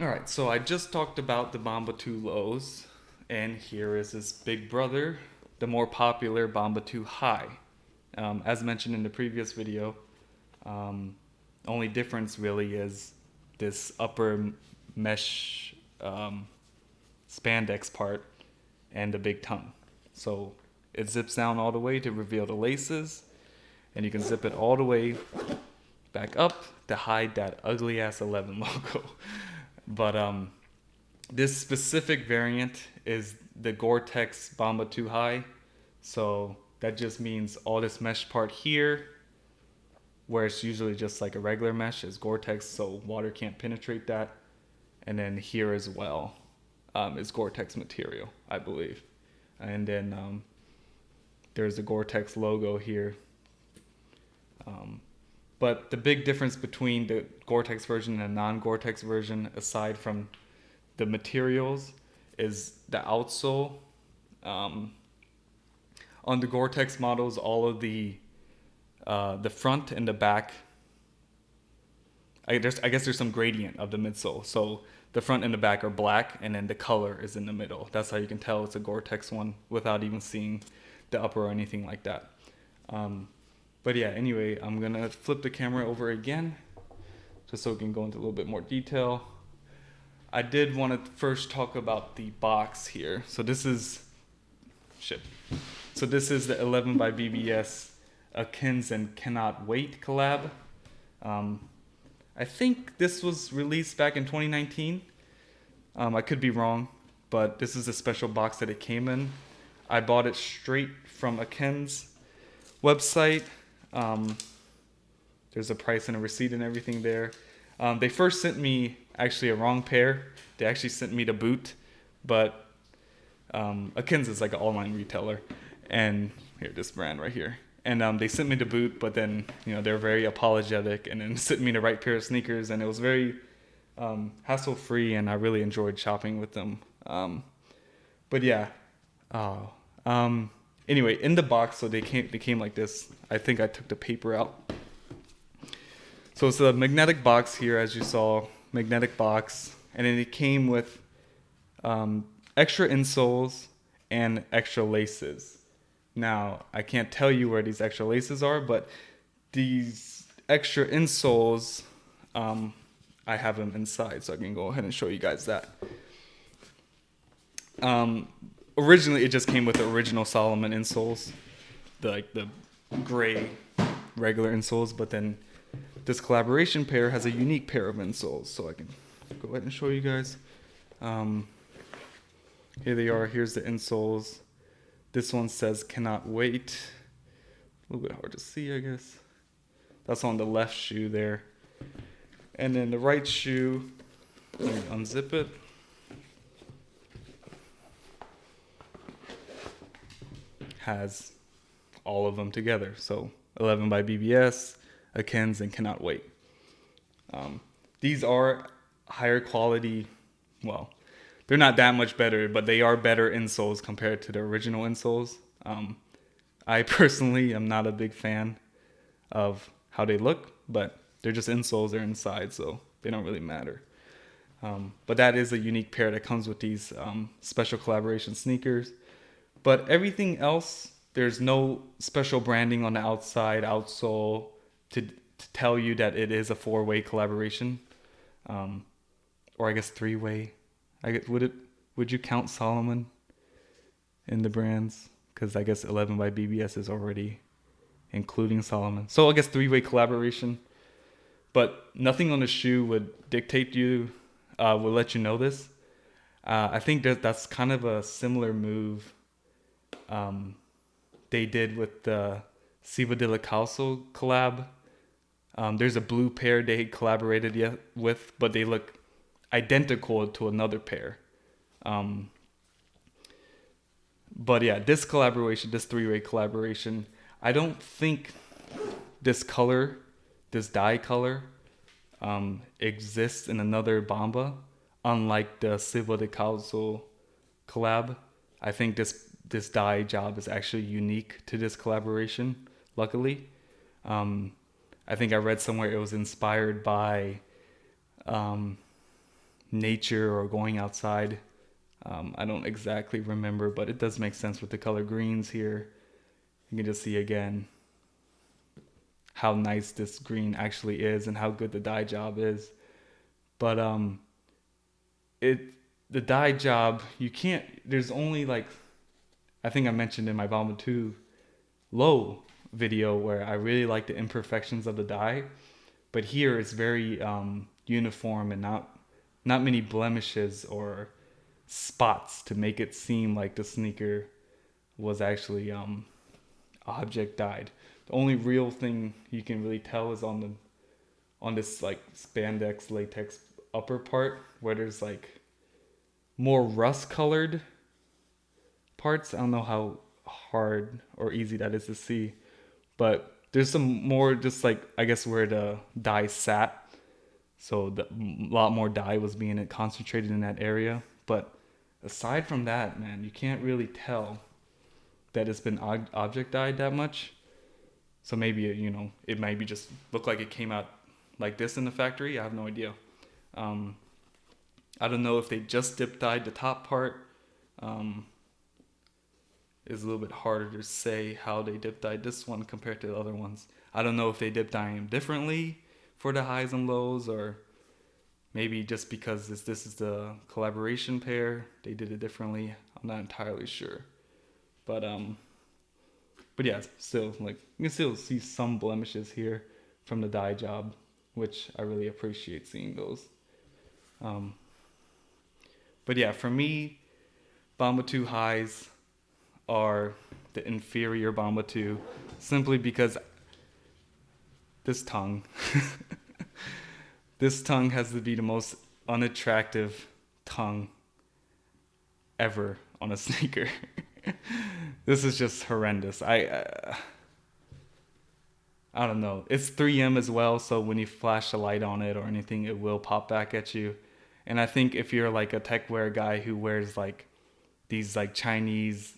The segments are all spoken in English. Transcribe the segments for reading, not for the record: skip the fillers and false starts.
All right, so I just talked about the Bamba 2 lows, and here is his big brother, the more popular Bamba 2 high. As mentioned in the previous video, um, only difference really is this upper mesh spandex part and the big tongue. So it zips down all the way to reveal the laces, and you can zip it all the way back up to hide that ugly ass 11 logo. But this specific variant is the Gore-Tex Bamba 2 High. So that just means all this mesh part here, where it's usually just like a regular mesh, is Gore-Tex, so water can't penetrate that. And then here as well is Gore-Tex material, I believe. And then there's the Gore-Tex logo here. But the big difference between the Gore-Tex version and the non-Gore-Tex version, aside from the materials, is the outsole. On the Gore-Tex models, all of the front and the back, I guess there's some gradient of the midsole. So the front and the back are black, and then the color is in the middle. That's how you can tell it's a Gore-Tex one without even seeing the upper or anything like that. But yeah, anyway, I'm going to flip the camera over again just so we can go into a little bit more detail. I did want to first talk about the box here. So this is the 11 by BBS Akenz and Canotwait collab. I think this was released back in 2019. I could be wrong, but this is a special box that it came in. I bought it straight from Akenz website. There's a price and a receipt and everything there. They first sent me actually a wrong pair. They actually sent me the boot, but Akenz is like an online retailer, and here, this brand right here. And they sent me the boot, but then they're very apologetic, and then sent me the right pair of sneakers, and it was very hassle-free, and I really enjoyed shopping with them. But yeah, anyway, in the box, so they came like this. I think I took the paper out. So it's a magnetic box here, as you saw, magnetic box, and then it came with extra insoles and extra laces. Now, I can't tell you where these extra laces are, but these extra insoles, I have them inside, so I can go ahead and show you guys that. Originally, it just came with the original Solomon insoles, the gray regular insoles, but then this collaboration pair has a unique pair of insoles, so I can go ahead and show you guys. Here they are. Here's the insoles. This one says "cannot wait." A little bit hard to see, I guess. That's on the left shoe there. And then the right shoe, let me unzip it. Has all of them together. So 11 by BBS, Akenz, and Cannot Wait. These are higher quality. Well, they're not that much better, but they are better insoles compared to the original insoles. I personally am not a big fan of how they look, but they're just insoles. They're inside, so they don't really matter. But that is a unique pair that comes with these special collaboration sneakers. But everything else, there's no special branding on the outsole to tell you that it is a 4-way collaboration, or I guess 3-way. I guess would you count Solomon in the brands? Because I guess 11 by BBS is already including Solomon. So I guess 3-way collaboration. But nothing on the shoe would dictate you, will let you know this. I think that's kind of a similar move they did with the Siva de la Calzo collab. There's a blue pair they collaborated with, but they look identical to another pair. But yeah, this collaboration, this 3-way collaboration, I don't think this dye color, exists in another Bamba, unlike the Siva de Calzo collab. I think this dye job is actually unique to this collaboration, luckily. I think I read somewhere it was inspired by nature or going outside. I don't exactly remember, but it does make sense with the color greens here. You can just see again how nice this green actually is and how good the dye job is. But it the dye job, you can't, there's only like, I think I mentioned in my Bamba 2 low video where I really like the imperfections of the dye, but here it's very uniform and not many blemishes or spots to make it seem like the sneaker was actually object dyed. The only real thing you can really tell is on this like spandex latex upper part where there's like more rust colored parts. I don't know how hard or easy that is to see, but there's some more just like, I guess, where the dye sat. So a lot more dye was being concentrated in that area. But aside from that, man, you can't really tell that it's been object dyed that much. So maybe, it might be just look like it came out like this in the factory. I have no idea. I don't know if they just dip dyed the top part. It's a little bit harder to say how they dip dyed this one compared to the other ones. I don't know if they dip dye them differently for the highs and lows, or maybe just because this is the collaboration pair, they did it differently. I'm not entirely sure. But yeah, still, like, you can still see some blemishes here from the dye job, which I really appreciate seeing those. But yeah, for me, Bamba 2 highs are the inferior Bamba 2, simply because this tongue, this tongue has to be the most unattractive tongue ever on a sneaker. This is just horrendous. I don't know. It's 3M as well, so when you flash a light on it or anything, it will pop back at you. And I think if you're like a tech wear guy who wears like these like Chinese,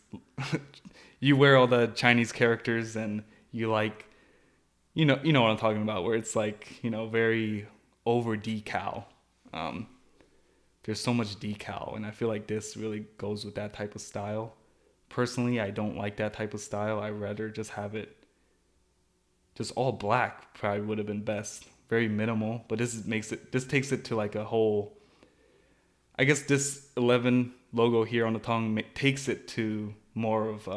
you wear all the Chinese characters and you like, you know what I'm talking about, where it's like, very over decal. There's so much decal, and I feel like this really goes with that type of style. Personally, I don't like that type of style. I'd rather just have it just all black. Probably would have been best. Very minimal, but this takes it to like a whole, I guess this 11 logo here on the tongue takes it to more of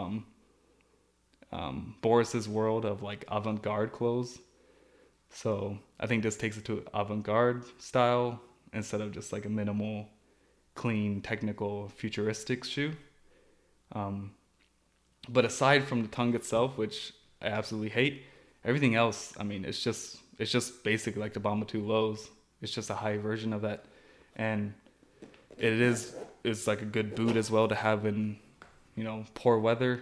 Boris's world of like avant-garde clothes. So I think this takes it to avant-garde style instead of just like a minimal, clean, technical, futuristic shoe. But aside from the tongue itself, which I absolutely hate, everything else, I mean, it's just basically like the Bamba 2 lows. It's just a high version of that, and it's like a good boot as well to have in, poor weather.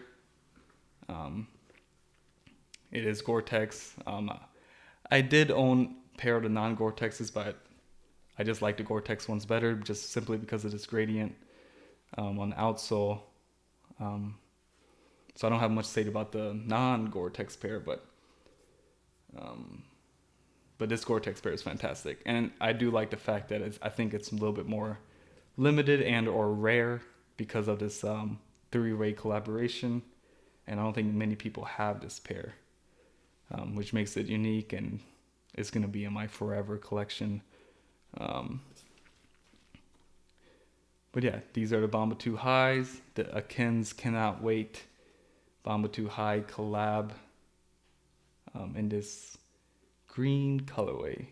It is Gore-Tex. I did own a pair of the non-Gore-Texes, but I just like the Gore-Tex ones better, just simply because of this gradient on the outsole. So I don't have much to say about the non-Gore-Tex pair, but this Gore-Tex pair is fantastic, and I do like the fact that I think it's a little bit more limited and or rare because of this three-way collaboration, and I don't think many people have this pair, which makes it unique, and it's going to be in my forever collection. But yeah, these are the Bamba 2 highs, the Akenz Canotwait Bamba 2 high collab in this green colorway.